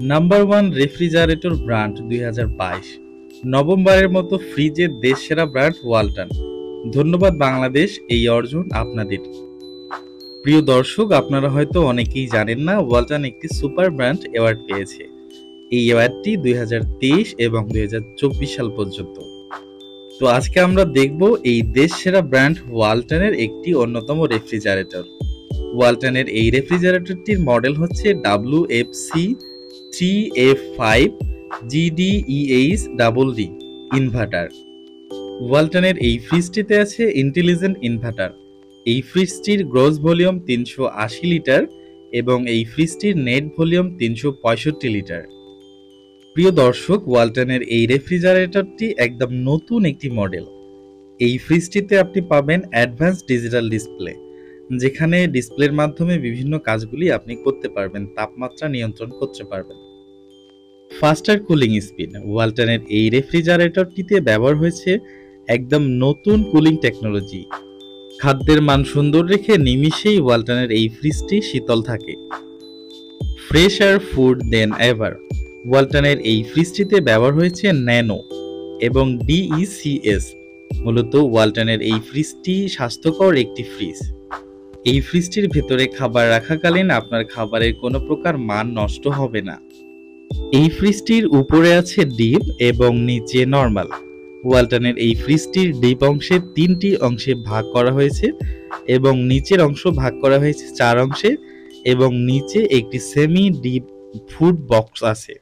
Number one refrigerator brand 2022 নভেম্বরের মতো ফ্রিজের দেশ সেরা ব্র্যান্ড ওয়ালটন। ধন্যবাদ বাংলাদেশ, এই অর্জন আপনাদের। প্রিয় দর্শক, আপনারা হয়তো অনেকেই জানেন না ওয়ালটন একটি সুপার ব্র্যান্ড অ্যাওয়ার্ড পেয়েছে। এই অ্যাওয়ার্ডটি 2023 এবং 2024 সাল পর্যন্ত। তো আজকে আমরা দেখব এই দেশ সেরা ব্র্যান্ড ওয়ালটনের একটি অন্যতম রেফ্রিজারেটর। ওয়ালটনের এই রেফ্রিজারেটরটির মডেল হচ্ছে WFC 3F5 GDEH ইনভার্টার। ওয়ালটনের এই ফ্রিজটিতে আছে ইন্টেলিজেন্ট ইনভার্টার। এই ফ্রিজটির গ্রস ভলিউম 380 লিটার এবং এই ফ্রিজটির নেট ভলিউম 365 লিটার। প্রিয় দর্শক, ওয়ালটনের এই রেফ্রিজারেটরটি একদম নতুন একটি মডেল। এই ফ্রিজটিতে আপনি পাবেন অ্যাডভান্স ডিজিটাল ডিসপ্লে, যেখানে ডিসপ্লের মাধ্যমে বিভিন্ন কাজগুলি আপনি করতে পারবেন, তাপমাত্রা নিয়ন্ত্রণ করতে পারবেন। ফাস্টার কুলিং স্পিড। ওয়ালটনের এই রেফ্রিজারেটরটিতে ব্যবহার হয়েছে একদম নতুন কুলিং টেকনোলজি। খাদ্যের মান সুন্দর রেখে নিমিষেই ওয়ালটনের এই ফ্রিজটি শীতল থাকে। ফ্রেশার ফুড দেন এভার। ওয়ালটনের এই ফ্রিজটিতে ব্যবহার হয়েছে ন্যানো এবং DECS। মূলত ওয়ালটনের এই ফ্রিজটি স্বাস্থ্যকর একটি ফ্রিজ। এই ফ্রিজটির ভেতরে খাবার রাখাকালীন আপনার খাবারের কোনো প্রকার মান নষ্ট হবে না। এই ফ্রিজটির উপরে আছে ডিপ এবং নিচে নরমাল। ওয়ালটনের এই ফ্রিজটির ডিপ অংশে 3টি অংশে ভাগ করা হয়েছে এবং নিচের অংশ ভাগ করা হয়েছে 4 অংশে এবং নিচে একটি সেমি ডিপ ফুড বক্স আছে।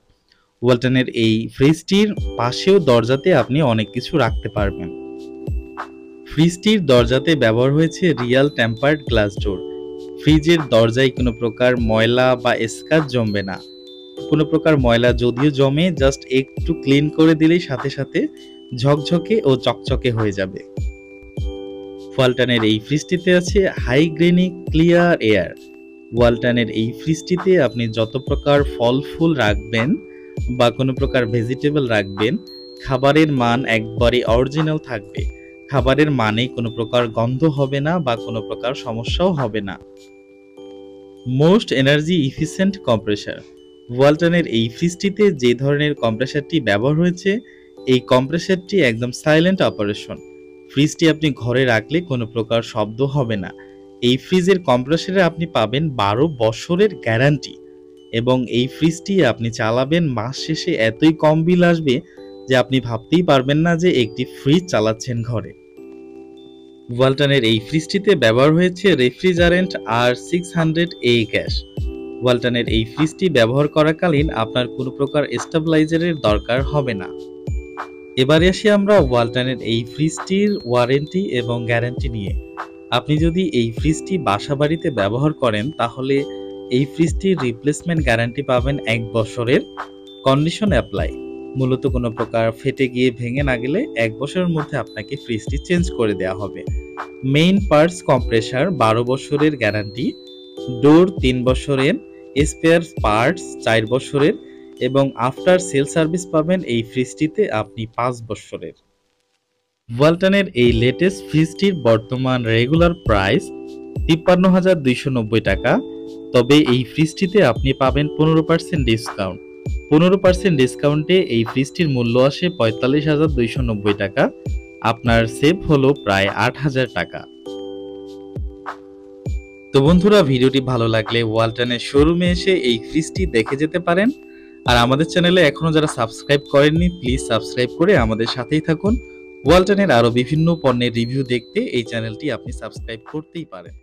ওয়ালটনের এই ফ্রিজটির পাশেও দরজাতে আপনি অনেক কিছু রাখতে পারবেন। ফ্রিজটির দরজাতে ব্যবহার হয়েছে রিয়াল টেম্পার্ড গ্লাস ডোর। ফ্রিজের দরজায় কোনো প্রকার ময়লা বা স্ক্র্যাচ জমবে না। কোনো প্রকার ময়লা যদিও জমে, জাস্ট একটু ক্লিন করে দিলেই সাথে সাথে ঝকঝকে ও চকচকে হয়ে যাবে। ওয়ালটনের এই ফ্রিজটিতে আছে হাইগ্রেনিক ক্লিয়ার এয়ার। ওয়ালটনের এই ফ্রিজটিতে আপনি যত প্রকার ফল ফুল রাখবেন বা কোনো প্রকার ভেজিটেবল রাখবেন, খাবারের মান একবারে অরিজিনাল থাকবে। খাবারের মানে কোনো প্রকার গন্ধ হবে না বা কোনো প্রকার সমস্যাও হবে না। Most energy efficient compressor. ওয়ালটনের এই ফ্রিজটিতে যে ধরনের কম্প্রেসারটি ব্যবহার হয়েছে, এই কম্প্রেসারটি একদম সাইলেন্ট অপারেশন। ফ্রিজটি আপনি ঘরে রাখলে কোনো প্রকার শব্দ হবে না। এই ফ্রিজের কম্প্রেসারে আপনি পাবেন 12 বছরের গ্যারান্টি এবং এই ফ্রিজটি আপনি চালাবেন, মাস শেষে এতই কম বিল আসবে যে আপনি ভাবতেই পারবেন না যে একটি ফ্রিজ চালাচ্ছেন ঘরে। ওয়ালটনের এই ফ্রিজটিতে ব্যবহার হয়েছে রেফ্রিজারেন্ট R600A গ্যাস। ওয়ালটনের এই ফ্রিজটি ব্যবহার করাকালীন আপনার কোনো প্রকার স্টেবিলাইজারের দরকার হবে না। এবারে আসি আমরা ওয়ালটনের এই ফ্রিজটির ওয়ারেন্টি এবং গ্যারান্টি নিয়ে। আপনি যদি এই ফ্রিজটি বাসাবাড়িতে ব্যবহার করেন, তাহলে এই ফ্রিজটির রিপ্লেসমেন্ট গ্যারান্টি পাবেন 1 বছরের। Condition apply. মূলত কোনো প্রকার ফেটে গিয়ে ভেঙে না গেলে 1 বছরের মধ্যে আপনাকে ফ্রিজটি চেঞ্জ করে দেওয়া হবে। মেইন পার্টস কম্প্রেসার 12 বছরের গ্যারান্টি, ডোর 3 বছরের, স্পেয়ার পার্টস 4 বছরের এবং আফটার সেল সার্ভিস পাবেন এই ফ্রিজটিতে আপনি 5 বছরের। ওয়ালটনের এই লেটেস্ট ফ্রিজটির বর্তমান রেগুলার প্রাইস 53,290 টাকা। তবে এই ফ্রিজটিতে আপনি পাবেন 15% ডিসকাউন্ট। 15% ডিসকাউন্টে এই ফ্রিজটির মূল্য আসে 45,290 টাকা। আপনার সেভ হলো প্রায় 8,000 টাকা। তো বন্ধুরা, ভিডিওটি ভালো লাগলে ওয়ালটনের শোরুমে এসে এই ফ্রিজটি দেখে যেতে পারেন। আর আমাদের চ্যানেলে এখনো যারা সাবস্ক্রাইব করেননি, প্লিজ সাবস্ক্রাইব করে আমাদের সাথেই থাকুন। ওয়ালটনের আরো বিভিন্ন পণ্যের রিভিউ দেখতে এই চ্যানেলটি আপনি সাবস্ক্রাইব করতেই পারেন।